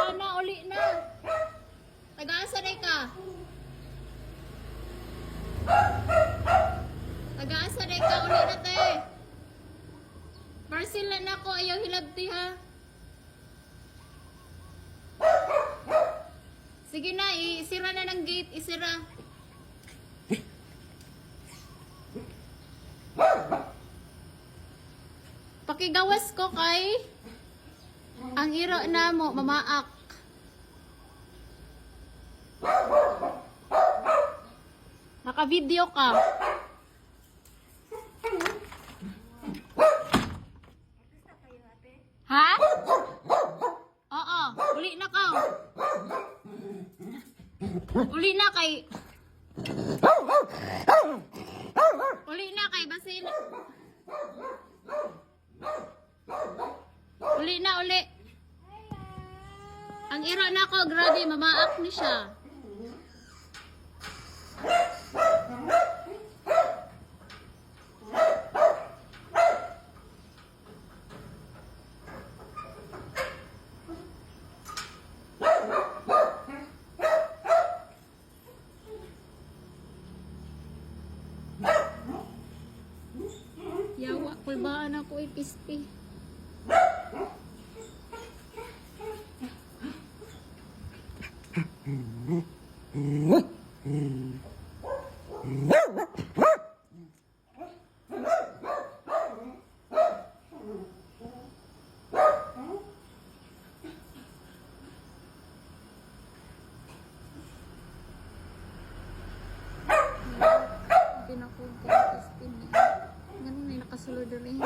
Wala na, uli na. Taga-asa na ka? Taga-asa na ka, uli na te. Parcel na ako, ayaw hilabti ha. Sige na, isira na ng gate, isira. Pakigawas ko kay ang iro na mo, mamaak. Naka-video ka. Ha? Oo, uli na ka. Uli na kay... Uli na kay Basil. Uli na, uli. Ang iro na ko, grabe, mamaak ni siya. Yawa ko ba anak ko ipisti. Pinakul ko ipisti niya. Ganun na nakasulod rin.